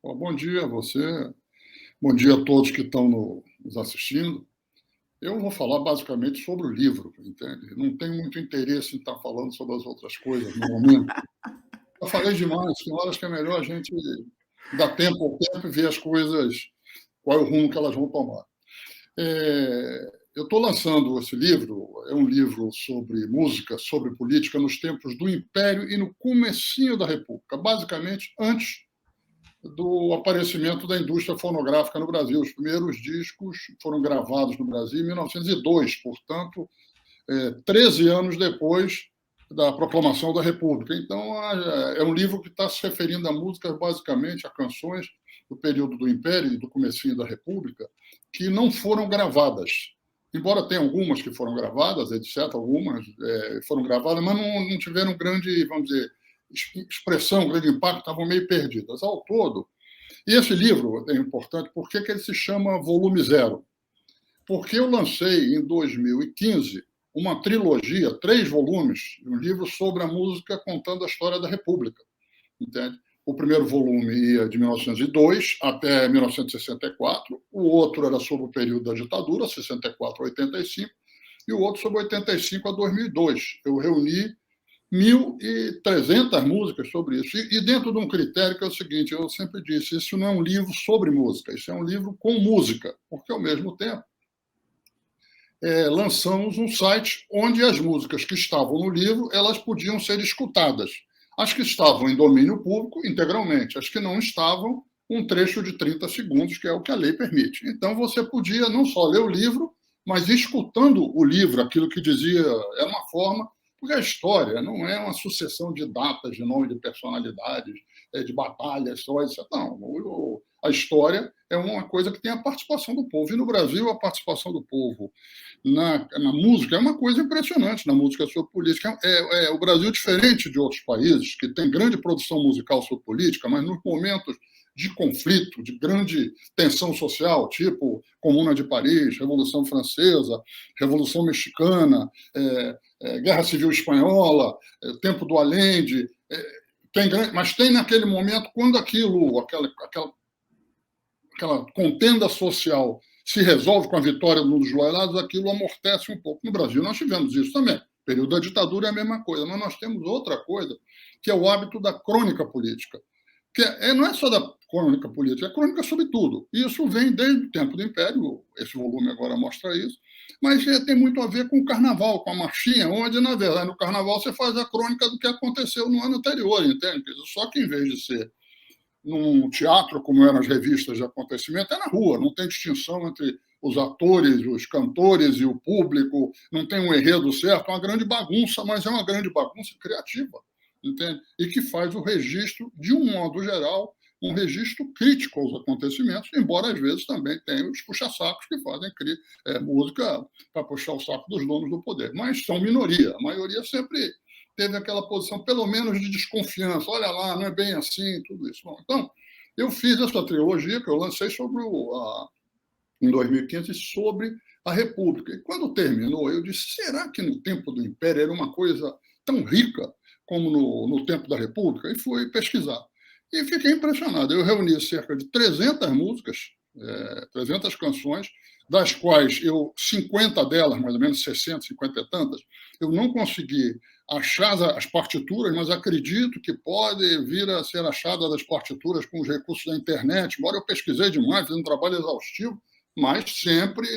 Bom dia a você, bom dia a todos que estão nos assistindo. Eu vou falar basicamente sobre o livro, entende? Não tenho muito interesse em estar falando sobre as outras coisas no momento. Eu falei demais, tem horas que é melhor a gente dar tempo ao tempo e ver as coisas, qual é o rumo que elas vão tomar. Eu estou lançando esse livro, é um livro sobre música, sobre política nos tempos do Império e no comecinho da República, basicamente antes do aparecimento da indústria fonográfica no Brasil. Os primeiros discos foram gravados no Brasil em 1902, portanto, 13 anos depois da proclamação da República. Então, é um livro que está se referindo a músicas, basicamente, a canções do período do Império e do comecinho da República, que não foram gravadas. Embora tenha algumas que foram gravadas, etc., algumas foram gravadas, mas não tiveram grande, vamos dizer, expressão, grande impacto, estavam meio perdidas. Ao todo, e esse livro é importante, por que ele se chama Volume Zero? Porque eu lancei, em 2015, uma trilogia, 3 volumes, um livro sobre a música contando a história da República, entende? O primeiro volume ia de 1902 até 1964, o outro era sobre o período da ditadura, 64 a 85, e o outro sobre 85 a 2002. Eu reuni 1.300 músicas sobre isso. E dentro de um critério que é o seguinte, eu sempre disse, isso não é um livro sobre música, isso é um livro com música, porque, ao mesmo tempo, lançamos um site onde as músicas que estavam no livro elas podiam ser escutadas. As que estavam em domínio público, integralmente. As que não estavam, um trecho de 30 segundos, que é o que a lei permite. Então, você podia não só ler o livro, mas escutando o livro, aquilo que dizia, é uma forma, porque a história não é uma sucessão de datas, de nome de personalidades, de batalhas, histórias, não. A história é uma coisa que tem a participação do povo. E no Brasil, a participação do povo na música é uma coisa impressionante, na música sobre política. O Brasil, diferente de outros países, que tem grande produção musical sobre política, mas nos momentos de conflito, de grande tensão social, tipo Comuna de Paris, Revolução Francesa, Revolução Mexicana, Guerra Civil Espanhola, Tempo do Allende, mas tem naquele momento, quando aquela contenda social se resolve com a vitória dos loyalados, aquilo amortece um pouco. No Brasil nós tivemos isso também. O período da ditadura é a mesma coisa, mas nós temos outra coisa, que é o hábito da crônica política. Que não é só da crônica política, é crônica sobre tudo. E isso vem desde o tempo do Império, esse volume agora mostra isso, mas tem muito a ver com o carnaval, com a marchinha, onde, na verdade, no carnaval você faz a crônica do que aconteceu no ano anterior, entende? Só que, em vez de ser num teatro, como eram as revistas de acontecimento, é na rua, não tem distinção entre os atores, os cantores e o público, não tem um enredo certo, é uma grande bagunça, mas é uma grande bagunça criativa, entende? E que faz o registro, de um modo geral, um registro crítico aos acontecimentos, embora às vezes também tenha os puxa-sacos que fazem música para puxar o saco dos donos do poder, mas são minoria, a maioria sempre teve aquela posição, pelo menos, de desconfiança. Olha lá, não é bem assim, tudo isso. Bom, então, eu fiz essa trilogia que eu lancei em 2015 sobre a República. E quando terminou, eu disse, será que no tempo do Império era uma coisa tão rica como no tempo da República? E fui pesquisar. E fiquei impressionado. Eu reuni cerca de 300 músicas, 300 canções, das quais 50 delas, mais ou menos 60, 50 e tantas, eu não consegui achar as partituras, mas acredito que pode vir a ser achada as partituras com os recursos da internet, embora eu pesquisei demais, fiz um trabalho exaustivo, mas sempre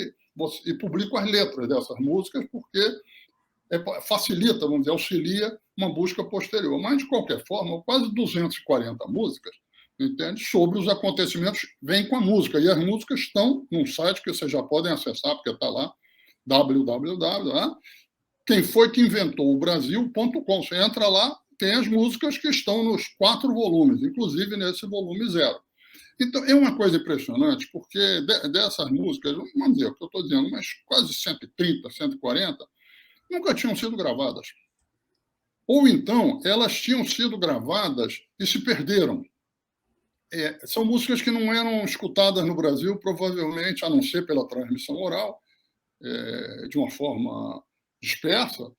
e publico as letras dessas músicas porque facilita, vamos dizer, auxilia uma busca posterior. Mas, de qualquer forma, quase 240 músicas, entende? Sobre os acontecimentos, vem com a música. E as músicas estão num site que vocês já podem acessar, porque está lá, quem foi que inventou o Brasil.com. Você entra lá, tem as músicas que estão nos 4 volumes, inclusive nesse volume zero. Então, é uma coisa impressionante, porque dessas músicas, vamos dizer, o que eu estou dizendo, mas quase 130, 140, nunca tinham sido gravadas. Ou então, elas tinham sido gravadas e se perderam. São músicas que não eram escutadas no Brasil, provavelmente, a não ser pela transmissão oral, de uma forma dispersa,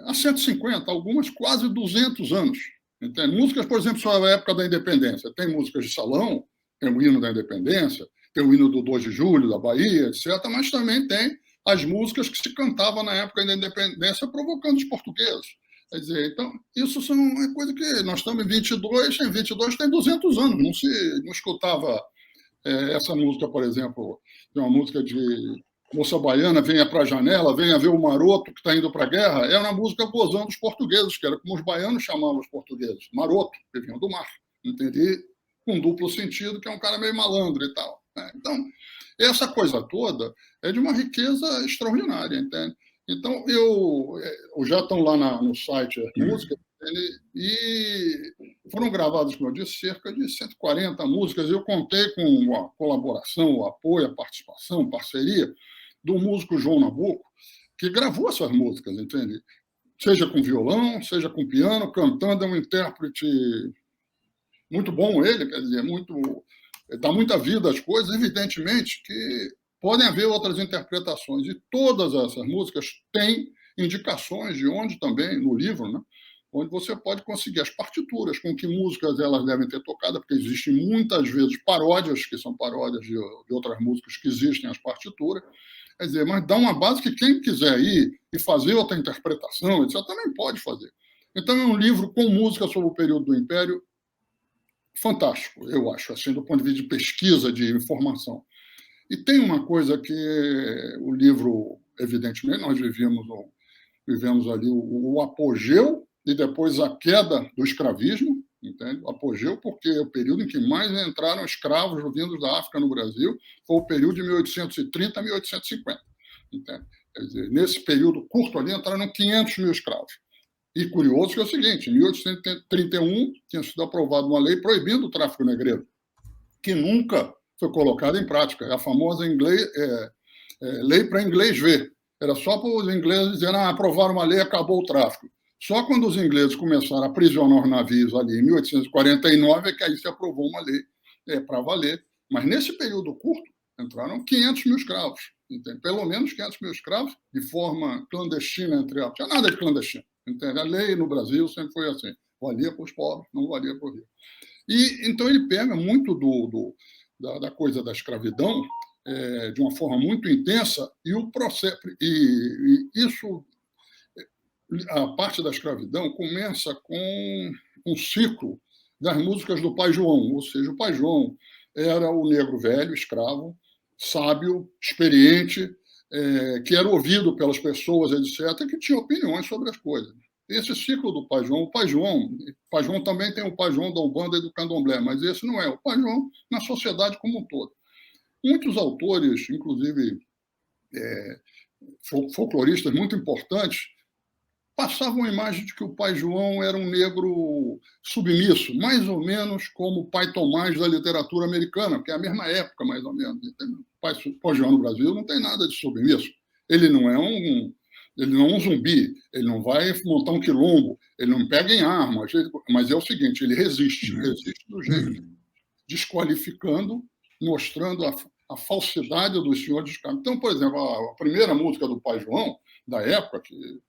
há 150, algumas quase 200 anos. Entende? Músicas, por exemplo, sobre a época da independência. Tem músicas de salão, tem o hino da independência, tem o hino do 2 de julho, da Bahia, etc., mas também tem as músicas que se cantavam na época da independência provocando os portugueses. Quer dizer, então, isso é coisa que nós estamos em 22, em 22 tem 200 anos, não escutava essa música, por exemplo, tem uma música de Moça Baiana, venha para a janela, venha ver o maroto que está indo para a guerra, é uma música gozando os portugueses, que era como os baianos chamavam os portugueses, maroto, que vinham do mar, entendi? Com duplo sentido, que é um cara meio malandro e tal. Né? Então, essa coisa toda é de uma riqueza extraordinária, entende? Então, já estão lá no site as músicas, e foram gravadas, como eu disse, cerca de 140 músicas. Eu contei com a colaboração, o apoio, a participação, a parceria do músico João Nabuco, que gravou essas músicas, entende? Seja com violão, seja com piano, cantando, é um intérprete muito bom ele, quer dizer, dá muita vida às coisas, evidentemente que podem haver outras interpretações, e todas essas músicas têm indicações de onde também, no livro, né, onde você pode conseguir as partituras, com que músicas elas devem ter tocado, porque existem muitas vezes paródias, que são paródias de outras músicas que existem as partituras, quer dizer, mas dá uma base que quem quiser ir e fazer outra interpretação, etc., também pode fazer. Então é um livro com música sobre o período do Império fantástico, eu acho, assim, do ponto de vista de pesquisa, de informação. E tem uma coisa que o livro, evidentemente, nós vivemos ali o apogeu e depois a queda do escravismo, entende? O apogeu porque o período em que mais entraram escravos vindos da África no Brasil foi o período de 1830 a 1850. Entende? Quer dizer, nesse período curto ali entraram 500 mil escravos. E curioso que é o seguinte, em 1831 tinha sido aprovada uma lei proibindo o tráfico negreiro, que nunca foi colocada em prática. É a famosa lei para inglês ver. Era só para os ingleses dizerem aprovaram uma lei, acabou o tráfico. Só quando os ingleses começaram a aprisionar os navios ali em 1849 é que aí se aprovou uma lei para valer. Mas nesse período curto entraram 500 mil escravos. Entende? Pelo menos 500 mil escravos de forma clandestina, entre aspas. Não tinha nada de clandestino. Entende? A lei no Brasil sempre foi assim. Valia para os pobres, não valia para os ricos. E então ele pega muito da coisa da escravidão de uma forma muito intensa e o processo e isso a parte da escravidão começa com um ciclo das músicas do Pai João, ou seja, o Pai João era o negro velho, escravo, sábio, experiente, que era ouvido pelas pessoas, etc., que tinha opiniões sobre as coisas. Esse ciclo do Pai João, Pai João também tem o Pai João da Umbanda e do Candomblé, mas esse não é o Pai João na sociedade como um todo. Muitos autores, inclusive folcloristas muito importantes, passavam a imagem de que o Pai João era um negro submisso, mais ou menos como o Pai Tomás da literatura americana, que é a mesma época, mais ou menos. O Pai João no Brasil não tem nada de submisso. Ele não é um zumbi, ele não vai montar um quilombo, ele não pega em armas, mas é o seguinte, ele resiste do jeito, desqualificando, mostrando a falsidade do senhor de escravo. Então, por exemplo, a primeira música do Pai João, da época, que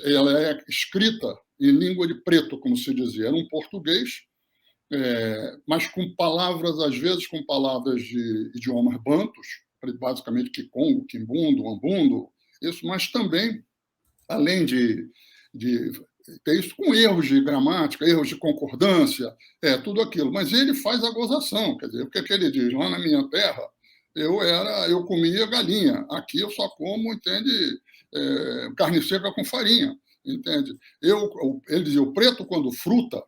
ela é escrita em língua de preto, como se dizia, era um português, mas com palavras, às vezes com palavras de idiomas bantus, basicamente Kikongo, Kimbundo, Ambundo, isso, mas também, além de ter isso com erros de gramática, erros de concordância, tudo aquilo. Mas ele faz a gozação, quer dizer, o que é que ele diz? Lá na minha terra, eu comia galinha, aqui eu só como, entende, carne seca com farinha, entende? Ele dizia, o preto, quando fruta,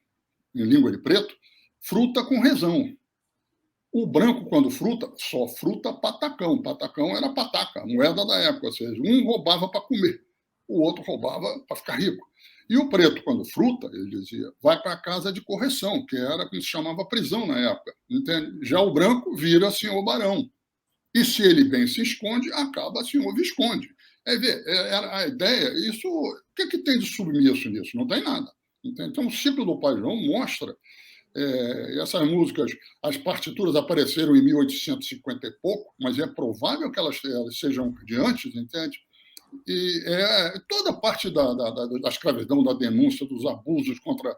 em língua de preto, fruta com rezão. O branco, quando fruta, só fruta patacão. Patacão era pataca, a moeda da época. Ou seja, um roubava para comer, o outro roubava para ficar rico. E o preto, quando fruta, ele dizia, vai para a casa de correção, que era como se chamava prisão na época. Entende? Já o branco vira senhor barão. E se ele bem se esconde, acaba senhor visconde. A ideia, isso, o que tem de submisso nisso? Não tem nada. Entende? Então, o ciclo do Pai João mostra essas músicas, as partituras apareceram em 1850 e pouco, mas é provável que elas sejam de antes, entende? E toda a parte da escravidão, da denúncia dos abusos contra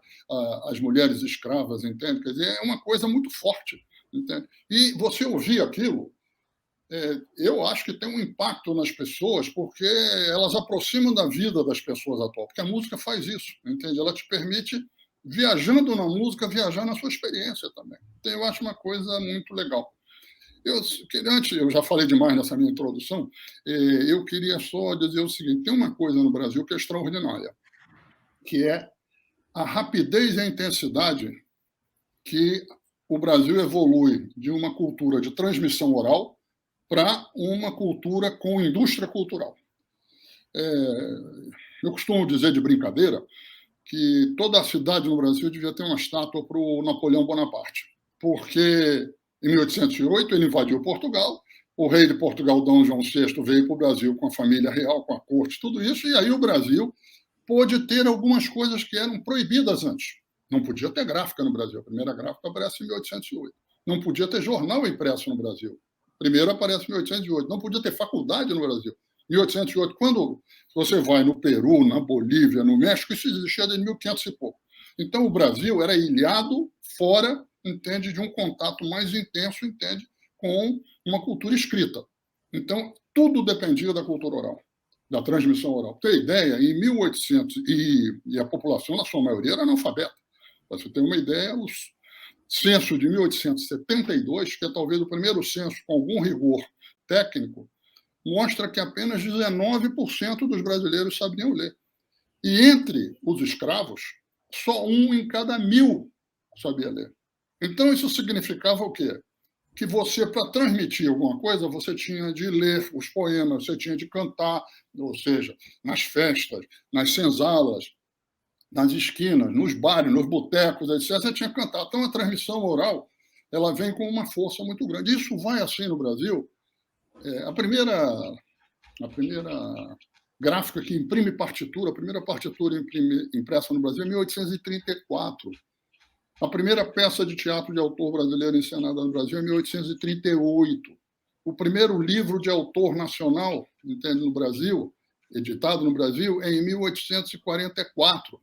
as mulheres escravas, entende? Quer dizer, é uma coisa muito forte, entende? E você ouvir aquilo, eu acho que tem um impacto nas pessoas, porque elas aproximam da vida das pessoas atuais, porque a música faz isso, entende? Ela te permite, viajando na música, viajar na sua experiência também. Então, eu acho uma coisa muito legal. Antes, eu já falei demais nessa minha introdução, eu queria só dizer o seguinte: tem uma coisa no Brasil que é extraordinária, que é a rapidez e a intensidade que o Brasil evolui de uma cultura de transmissão oral para uma cultura com indústria cultural. Eu costumo dizer de brincadeira que toda a cidade no Brasil devia ter uma estátua para o Napoleão Bonaparte, porque em 1808 ele invadiu Portugal, o rei de Portugal, Dom João VI, veio para o Brasil com a família real, com a corte, tudo isso, e aí o Brasil pôde ter algumas coisas que eram proibidas antes. Não podia ter gráfica no Brasil, a primeira gráfica aparece em 1808. Não podia ter jornal impresso no Brasil, primeiro aparece em 1808. Não podia ter faculdade no Brasil, 1808. Quando você vai no Peru, na Bolívia, no México, isso existia desde 1500 e pouco. Então, o Brasil era ilhado, fora, entende, de um contato mais intenso, entende, com uma cultura escrita. Então, tudo dependia da cultura oral, da transmissão oral. Tem ideia, em 1800, e a população, na sua maioria, era analfabeta. Para você ter uma ideia, o censo de 1872, que é talvez o primeiro censo com algum rigor técnico, mostra que apenas 19% dos brasileiros sabiam ler. E entre os escravos, só 1 em cada 1000 sabia ler. Então, isso significava o quê? Que você, para transmitir alguma coisa, você tinha de ler os poemas, você tinha de cantar, ou seja, nas festas, nas senzalas, nas esquinas, nos bares, nos botecos, etc., você tinha que cantar. Então, a transmissão oral ela vem com uma força muito grande. Isso vai assim no Brasil. A primeira gráfica que imprime partitura, a primeira partitura impressa no Brasil é 1834. A primeira peça de teatro de autor brasileiro encenada no Brasil é 1838. O primeiro livro de autor nacional, entende, no Brasil, editado no Brasil, é em 1844.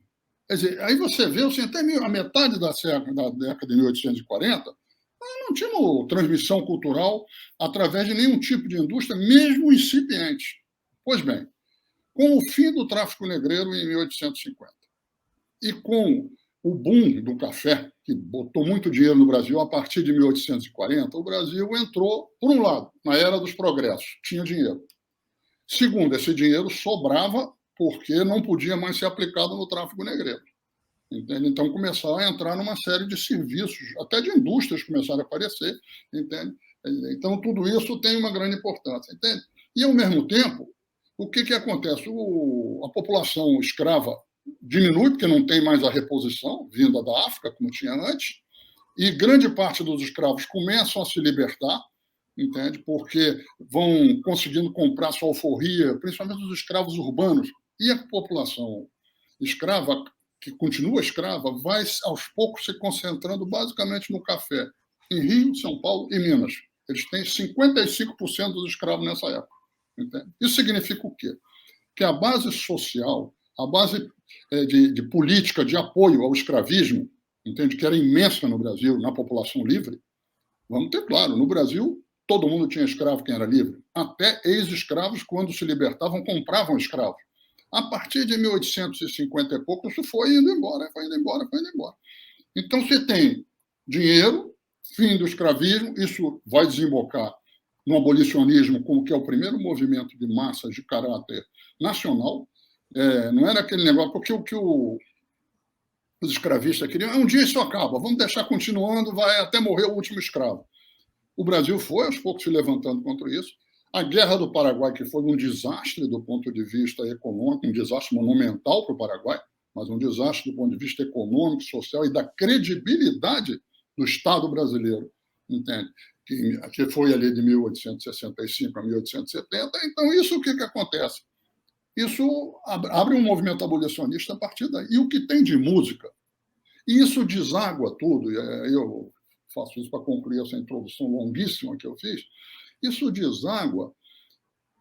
Quer dizer, aí você vê, assim, até a metade da década de 1840, não tínhamos transmissão cultural através de nenhum tipo de indústria, mesmo incipiente. Pois bem, com o fim do tráfico negreiro em 1850 e com o boom do café, que botou muito dinheiro no Brasil a partir de 1840, o Brasil entrou, por um lado, na era dos progressos, tinha dinheiro. Segundo, esse dinheiro sobrava porque não podia mais ser aplicado no tráfico negreiro. Entende? Então, começaram a entrar numa série de serviços, até de indústrias começaram a aparecer. Entende? Então, tudo isso tem uma grande importância. Entende? E, ao mesmo tempo, o que acontece? A população escrava diminui, porque não tem mais a reposição vinda da África, como tinha antes, e grande parte dos escravos começam a se libertar, entende? Porque vão conseguindo comprar sua alforria, principalmente os escravos urbanos. E a população escrava, que continua escrava, vai aos poucos se concentrando basicamente no café, em Rio, São Paulo e Minas. Eles têm 55% dos escravos nessa época. Entende? Isso significa o quê? Que a base social, a base de política de apoio ao escravismo, entende, que era imensa no Brasil, na população livre, vamos ter claro, no Brasil todo mundo tinha escravo quem era livre. Até ex-escravos, quando se libertavam, compravam escravos. A partir de 1850 e pouco, isso foi indo embora, foi indo embora, foi indo embora. Então, você tem dinheiro, fim do escravismo, isso vai desembocar no abolicionismo, como que é o primeiro movimento de massas de caráter nacional. Não era aquele negócio, porque o que os escravistas queriam, um dia isso acaba, vamos deixar continuando, vai até morrer o último escravo. O Brasil foi, aos poucos, se levantando contra isso. A Guerra do Paraguai, que foi um desastre do ponto de vista econômico, um desastre monumental para o Paraguai, mas um desastre do ponto de vista econômico, social e da credibilidade do Estado brasileiro, entende? Que foi ali de 1865 a 1870. Então, isso o que acontece? Isso abre um movimento abolicionista a partir daí. E o que tem de música? E isso deságua tudo, eu faço isso para concluir essa introdução longuíssima que eu fiz, isso deságua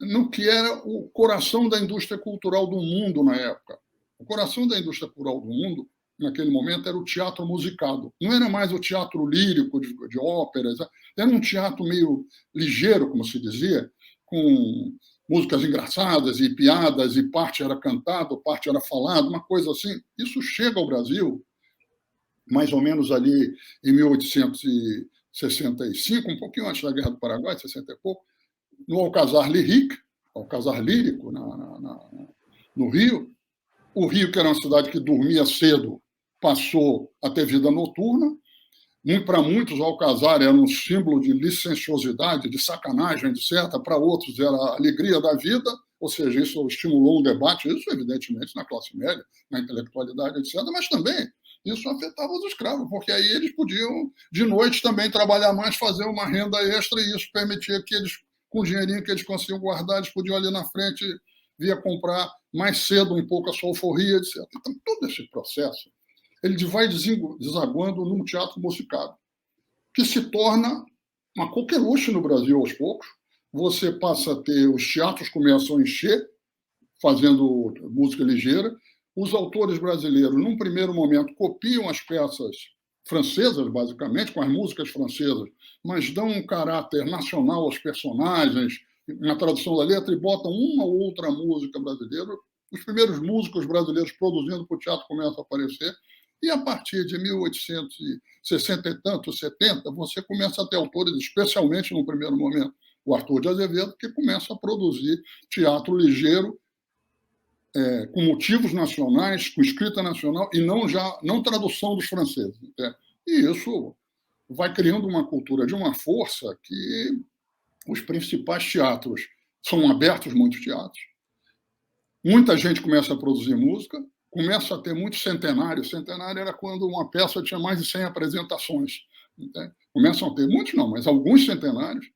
no que era o coração da indústria cultural do mundo na época. O coração da indústria cultural do mundo, naquele momento, era o teatro musicado. Não era mais o teatro lírico de óperas, era um teatro meio ligeiro, como se dizia, com músicas engraçadas e piadas, e parte era cantado, parte era falado, uma coisa assim. Isso chega ao Brasil mais ou menos ali em 1865, um pouquinho antes da Guerra do Paraguai, 60 e pouco, no Alcazar Lyrique, Alcazar Lírico, no Rio. O Rio, que era uma cidade que dormia cedo, passou a ter vida noturna. Para muitos, o Alcazar era um símbolo de licenciosidade, de sacanagem, etc. Para outros, era a alegria da vida, ou seja, isso estimulou um debate, isso evidentemente na classe média, na intelectualidade, etc. Mas também isso afetava os escravos, porque aí eles podiam, de noite, também trabalhar mais, fazer uma renda extra, e isso permitia que eles, com o dinheirinho que eles conseguiam guardar, eles podiam ali na frente vir comprar mais cedo um pouco a sua alforria, etc. Então, todo esse processo ele vai desaguando num teatro musicado, que se torna uma coqueluche no Brasil aos poucos. Você passa a ter, os teatros começam a encher, fazendo música ligeira. Os autores brasileiros, num primeiro momento, copiam as peças francesas, basicamente, com as músicas francesas, mas dão um caráter nacional aos personagens, na tradução da letra, e botam uma ou outra música brasileira. Os primeiros músicos brasileiros produzindo para o teatro começam a aparecer. E a partir de 1860 e tanto, 70, você começa a ter autores, especialmente no primeiro momento, o Arthur de Azevedo, que começa a produzir teatro ligeiro, com motivos nacionais, com escrita nacional, e não tradução dos franceses. Né? E isso vai criando uma cultura de uma força que os principais teatros são abertos, muitos teatros. Muita gente começa a produzir música, começa a ter muitos centenários. Centenário era quando uma peça tinha mais de 100 apresentações. Né? Começam a ter muitos, não, mas alguns centenários.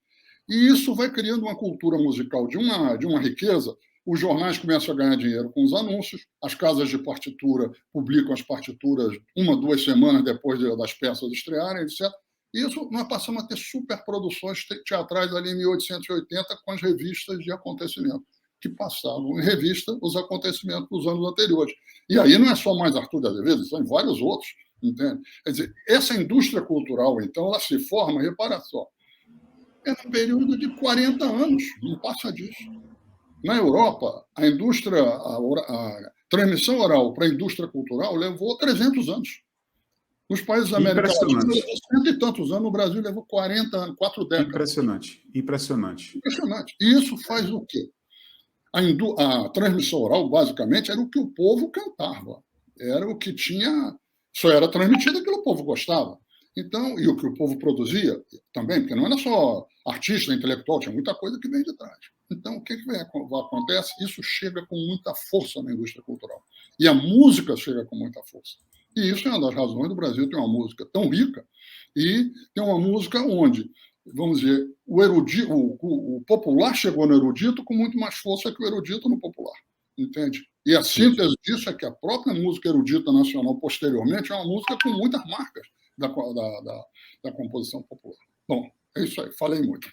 E isso vai criando uma cultura musical de uma riqueza. Os jornais começam a ganhar dinheiro com os anúncios, as casas de partitura publicam as partituras 1, 2 semanas depois das peças estrearem, etc. E isso nós passamos a ter superproduções teatrais ali em 1880 com as revistas de acontecimento, que passavam em revista os acontecimentos dos anos anteriores. E aí não é só mais Arthur de Azevedo, são vários outros, entende? Quer dizer, essa indústria cultural, então, ela se forma, repara só, é um período de 40 anos, não passa disso. Na Europa, a indústria, a transmissão oral para a indústria cultural levou 300 anos. Nos países da América Latina, levou 100 e tantos anos, no Brasil levou 40 anos, 4 décadas. Impressionante. E isso faz o quê? A transmissão oral, basicamente, era o que o povo cantava. Era o que tinha... Só era transmitido aquilo que o povo gostava. Então, e o que o povo produzia também, porque não era só artista, intelectual, tinha muita coisa que vem de trás. Então, o que acontece? Isso chega com muita força na indústria cultural. E a música chega com muita força. E isso é uma das razões do Brasil ter uma música tão rica e ter uma música onde, vamos dizer, o popular chegou no erudito com muito mais força que o erudito no popular, entende? E a síntese disso é que a própria música erudita nacional, posteriormente, é uma música com muitas marcas da composição popular. Bom, é isso aí, falei muito.